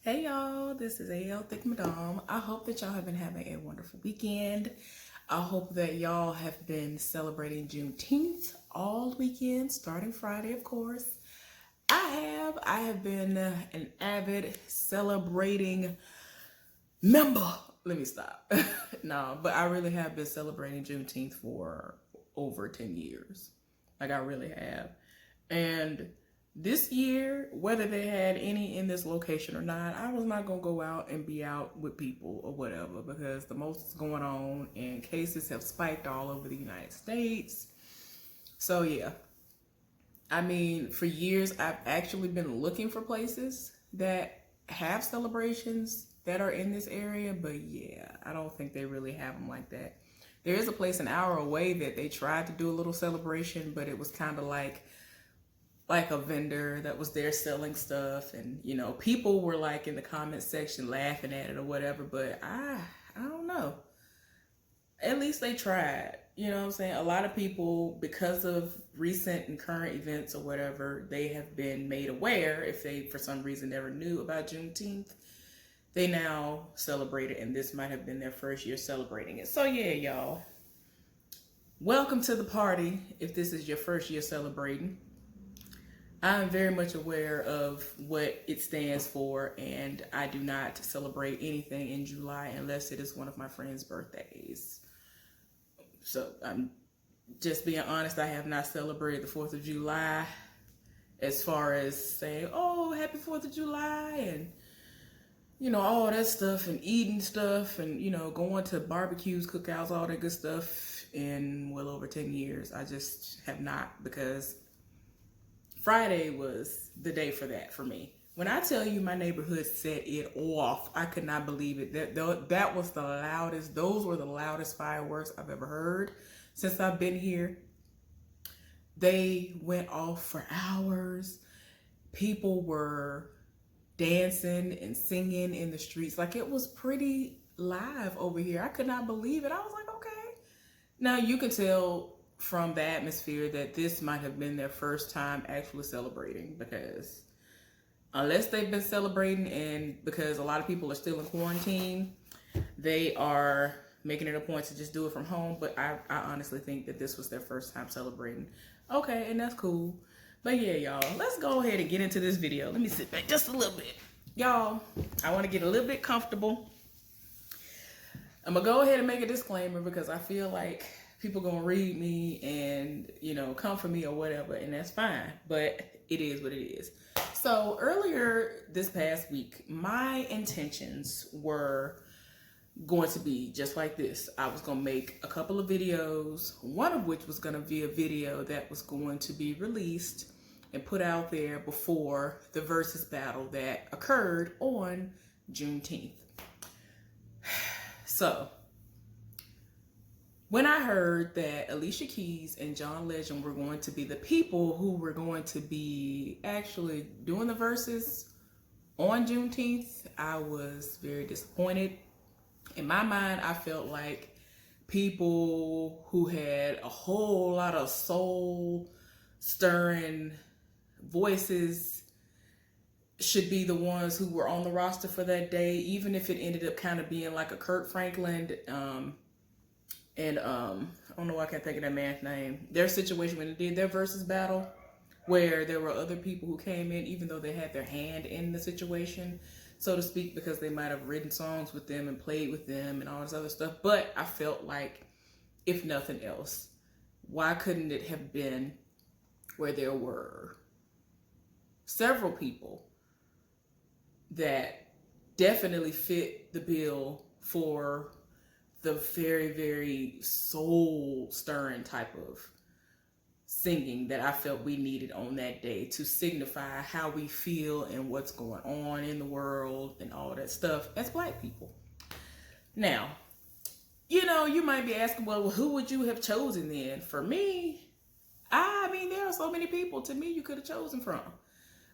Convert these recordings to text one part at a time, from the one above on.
Hey y'all, this is AL Thick Madame. I hope that y'all have been having a wonderful weekend. I hope that y'all have been celebrating Juneteenth all weekend, starting Friday, of course. I have been an avid celebrating member. Let me stop. No, but I really have been celebrating Juneteenth for over 10 years. Like, I really have. And this year, whether they had any in this location or not, I was not going to go out and be out with people or whatever because the most is going on and cases have spiked all over the United States. So, yeah. I mean, for years, I've actually been looking for places that have celebrations that are in this area, but yeah, I don't think they really have them like that. There is a place an hour away that they tried to do a little celebration, but it was kind of like a vendor that was there selling stuff, and people were like in the comment section laughing at it or whatever, but I don't know. At least they tried. You know what I'm saying? A lot of people, because of recent and current events or whatever, they have been made aware. If they for some reason never knew about Juneteenth, they now celebrate it, and this might have been their first year celebrating it. So yeah, y'all, welcome to the party if this is your first year celebrating. I'm very much aware of what it stands for, and I do not celebrate anything in July unless it is one of my friends' birthdays. So I'm just being honest, I have not celebrated the 4th of July as far as saying, oh, happy 4th of July, and all that stuff, and eating stuff, and going to barbecues, cookouts, all that good stuff in well over 10 years. I just have not, because Friday was the day for that for me. When I tell you my neighborhood set it off, I could not believe it. That was the loudest. Those were the loudest fireworks I've ever heard since I've been here. They went off for hours. People were dancing and singing in the streets. Like, it was pretty live over here. I could not believe it. I was like, okay. Now you can tell from the atmosphere that this might have been their first time actually celebrating, because unless they've been celebrating, and because a lot of people are still in quarantine, they are making it a point to just do it from home. But I honestly think that this was their first time celebrating. Okay, and that's cool. But yeah, y'all, let's go ahead and get into this video. Let me sit back just a little bit. Y'all, I want to get a little bit comfortable. I'm going to go ahead and make a disclaimer because I feel like people gonna read me and come for me or whatever, and that's fine, but it is what it is. So earlier this past week, my intentions were going to be just like this. I was gonna make a couple of videos, one of which was gonna be a video that was going to be released and put out there before the Verzuz battle that occurred on Juneteenth. So when I heard that Alicia Keys and John Legend were going to be the people who were going to be actually doing the Verzuz on Juneteenth, I was very disappointed. In my mind, I felt like people who had a whole lot of soul-stirring voices should be the ones who were on the roster for that day, even if it ended up kind of being like a Kurt Franklin, and I don't know why I can't think of that man's name. Their situation when they did their Verzuz battle, where there were other people who came in, even though they had their hand in the situation, so to speak, because they might have written songs with them and played with them and all this other stuff. But I felt like, if nothing else, why couldn't it have been where there were several people that definitely fit the bill for the very, very soul-stirring type of singing that I felt we needed on that day to signify how we feel and what's going on in the world and all that stuff as Black people. Now, you might be asking, well, who would you have chosen then? For me, I mean, there are so many people to me you could have chosen from.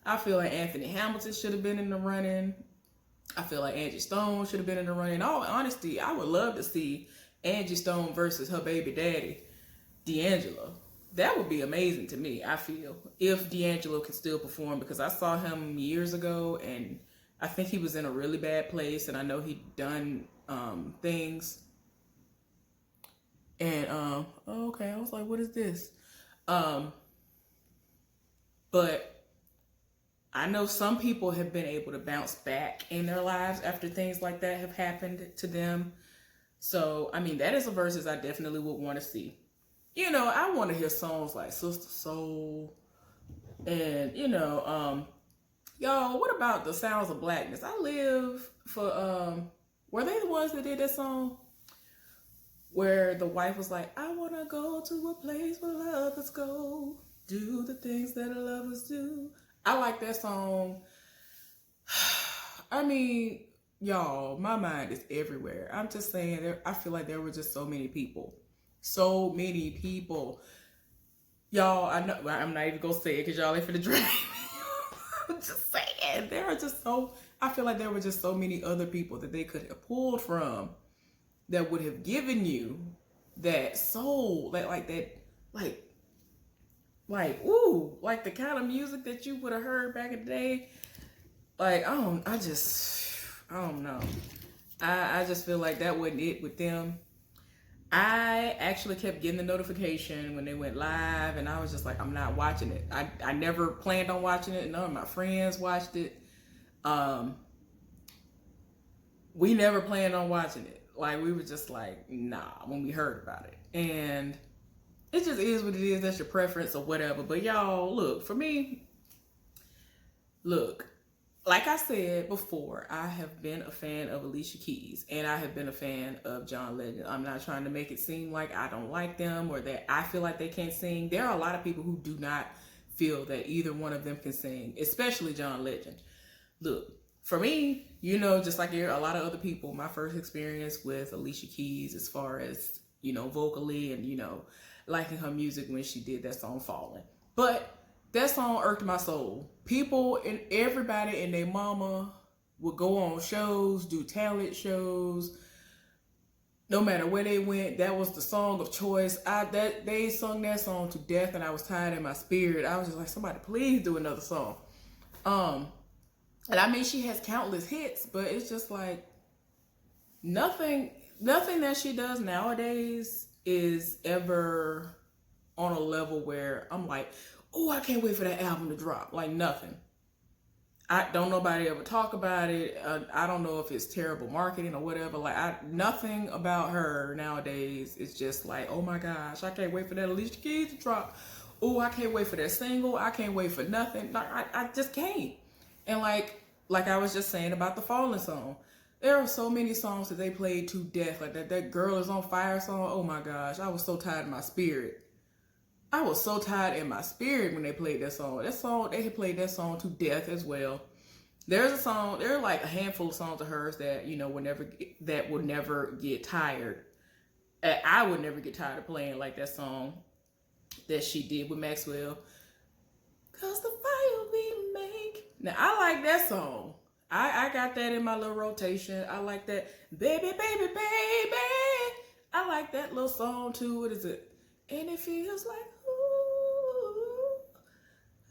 I feel like Anthony Hamilton should have been in the running. I feel like Angie Stone should have been in the running. In all honesty, I would love to see Angie Stone versus her baby daddy, DAngelo. That would be amazing to me, I feel, if DAngelo can still perform, because I saw him years ago and I think he was in a really bad place, and I know he'd done things. And oh, okay, I was like, what is this? But I know some people have been able to bounce back in their lives after things like that have happened to them. So, I mean, that is a Verzuz I definitely would want to see. You know, I want to hear songs like Sister Soul and, y'all, what about the Sounds of Blackness? I live for, were they the ones that did that song? Where the wife was like, I want to go to a place where lovers go, do the things that lovers do. I like that song. I mean, y'all, my mind is everywhere. I'm just saying, I feel like there were just so many people. So many people. Y'all, I know, I'm not even going to say it because y'all ain't finna drag me. I'm just saying, I feel like there were just so many other people that they could have pulled from that would have given you that soul, like the kind of music that you would have heard back in the day. Like, I don't know. I just feel like that wasn't it with them. I actually kept getting the notification when they went live, and I was just like, I'm not watching it. I never planned on watching it. None of my friends watched it. We never planned on watching it. Like, we were just like, nah, when we heard about it. And it just is what it is. That's your preference or whatever. But y'all, look, for me, like I said before, I have been a fan of Alicia Keys, and I have been a fan of John Legend. I'm not trying to make it seem like I don't like them or that I feel like they can't sing. There are a lot of people who do not feel that either one of them can sing, especially John Legend. Look, for me, just like a lot of other people, my first experience with Alicia Keys as far as, vocally and, liking her music when she did that song Falling. But that song irked my soul. People and everybody and their mama would go on shows, do talent shows. No matter where they went, that was the song of choice. They sung that song to death, and I was tired in my spirit. I was just like, somebody please do another song. And I mean, she has countless hits, but it's just like nothing that she does nowadays is ever on a level where I'm like, oh, I can't wait for that album to drop. Like, nothing. I don't nobody ever talk about it. I don't know if it's terrible marketing or whatever. Like, nothing about her nowadays is just like, oh my gosh, I can't wait for that Alicia Keys to drop. Oh, I can't wait for that single. I can't wait for nothing. Like, I just can't. And like I was just saying about the Fallen song, there are so many songs that they played to death. Like that Girl Is on Fire song. Oh my gosh, I was so tired in my spirit. I was so tired in my spirit when they played that song. They had played that song to death as well. There are like a handful of songs of hers that, would never get tired. I would never get tired of playing, like that song that she did with Maxwell. 'Cause the fire we make. Now, I like that song. I got that in my little rotation. I like that. Baby, baby, baby. I like that little song too. What is it? And it feels like, ooh,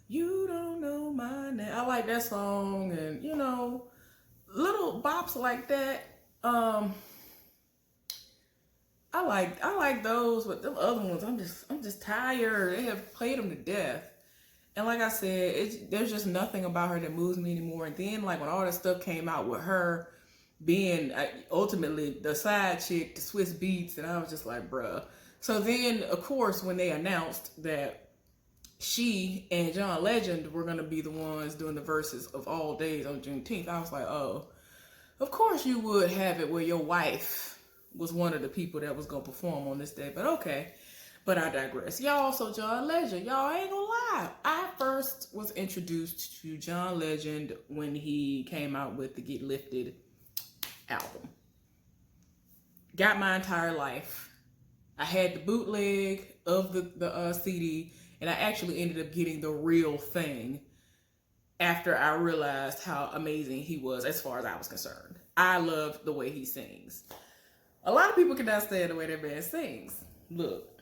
you don't know my name. I like that song, and little bops like that. I like those, but the other ones, I'm just tired. They have played them to death. And like I said, there's just nothing about her that moves me anymore. And then, like, when all that stuff came out with her being ultimately the side chick to Swiss Beats, and I was just like, bruh. So then, of course, when they announced that she and John Legend were going to be the ones doing the verses of all days on Juneteenth, I was like, oh, of course you would have it where your wife was one of the people that was going to perform on this day. But okay. But I digress. Y'all, so John Legend, y'all ain't gonna lie. I first was introduced to John Legend when he came out with the Get Lifted album. Got my entire life. I had the bootleg of the CD, and I actually ended up getting the real thing after I realized how amazing he was as far as I was concerned. I loved the way he sings. A lot of people cannot stand the way that man sings. Look.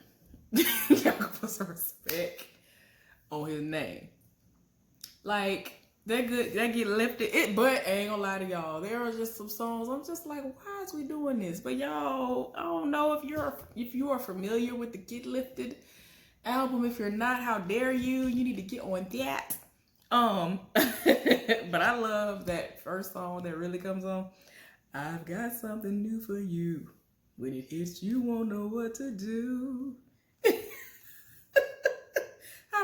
Y'all put some respect on his name. Like, That good, that get lifted. But I ain't gonna lie to y'all. There are just some songs I'm just like, why is we doing this? But y'all, I don't know if you are familiar with the Get Lifted album. If you're not, how dare you? You need to get on that. But I love that first song that really comes on. I've got something new for you. When it hits, you won't know what to do. I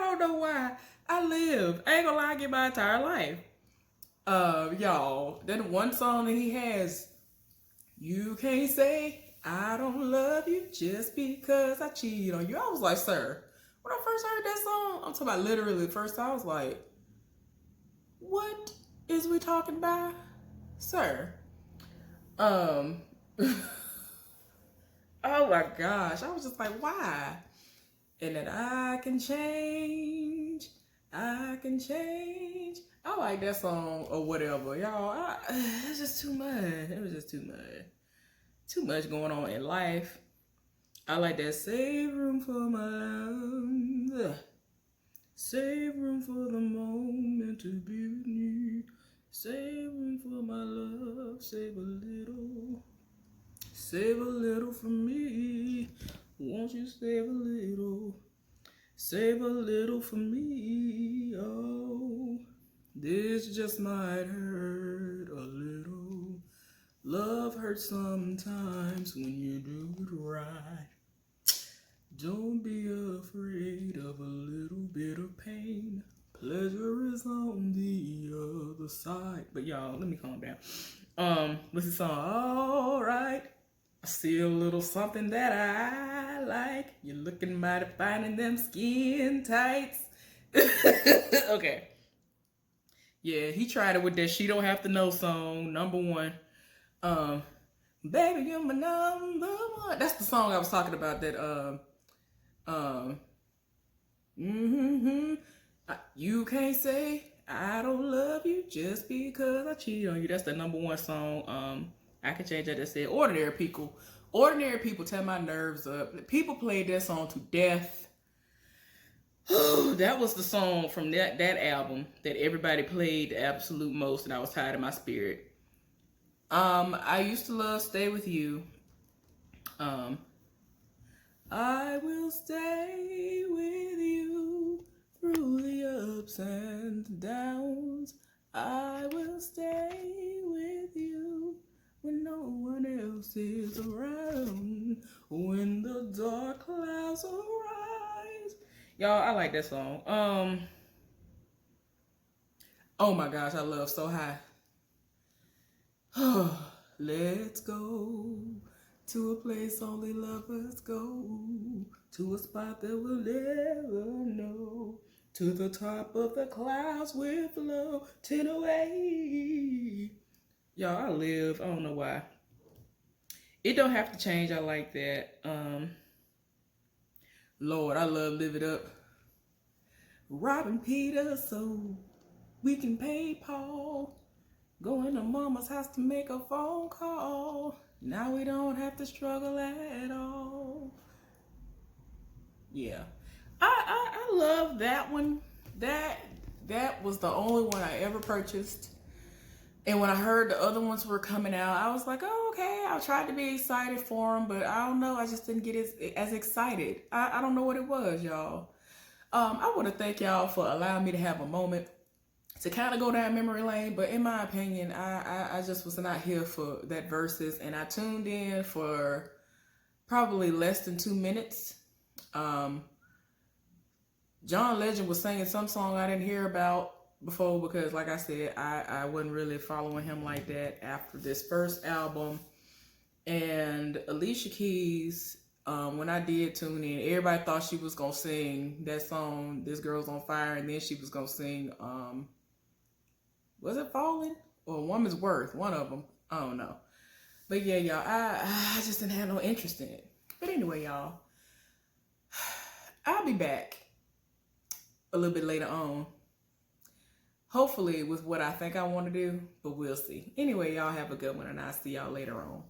don't know why. I ain't gonna lie, I get my entire life. Y'all, that one song that he has, you can't say I don't love you just because I cheated on you. I was like, sir, when I first heard that song, I'm talking about literally the first time, I was like, what is we talking about, sir? Oh my gosh, I was just like, why? And that I can change. I like that song or whatever. Y'all, it's just too much. It was just too much. Too much going on in life. I like that save room for my love. Save room for the moment to be with you. Save room for my love. Save a little. Save a little for me. Won't you save a little? Save a little for me. Oh, this just might hurt a little. Love hurts sometimes when you do it right. Don't be afraid of a little bit of pain. Pleasure is on the other side. But y'all, let me calm down. What's the song? All right. I see a little something that I like. You're looking mighty fine in them skin tights. Okay. Yeah, he tried it with that She Don't Have to Know song, number one. Baby, you're my number one. That's the song I was talking about that, you can't say I don't love you just because I cheat on you. That's the number one song. I can change that to say ordinary people. Ordinary people tear my nerves up. People played that song to death. That was the song from that album that everybody played the absolute most, and I was tired of my spirit. I used to love Stay With You. I will stay with you through the ups and downs. I will stay with you when no one else is around. When the dark clouds arise. Y'all, I like that song. Oh my gosh, I love So High. Let's go to a place only lovers go, to a spot that we'll never know, to the top of the clouds we'll floating away. Y'all, I don't know why. It don't have to change, I like that. Lord, I love Live It Up. Robbing Peter so we can pay Paul. Going to mama's house to make a phone call. Now we don't have to struggle at all. Yeah. I love that one. That was the only one I ever purchased. And when I heard the other ones were coming out, I was like, oh, okay. I tried to be excited for them, but I don't know. I just didn't get as excited. I don't know what it was, y'all. I want to thank y'all for allowing me to have a moment to kind of go down memory lane, but in my opinion, I just was not here for that Verzuz, and I tuned in for probably less than 2 minutes. John Legend was singing some song I didn't hear about before because, like I said, I wasn't really following him like that after this first album. And Alicia Keys, when I did tune in, everybody thought she was gonna sing that song, This Girl's on Fire, and then she was gonna sing was it Falling or Woman's Worth? One of them. I don't know. But yeah, y'all, I just didn't have no interest in it. But anyway, y'all, I'll be back a little bit later on. Hopefully with what I think I want to do, but we'll see. Anyway, y'all have a good one, and I'll see y'all later on.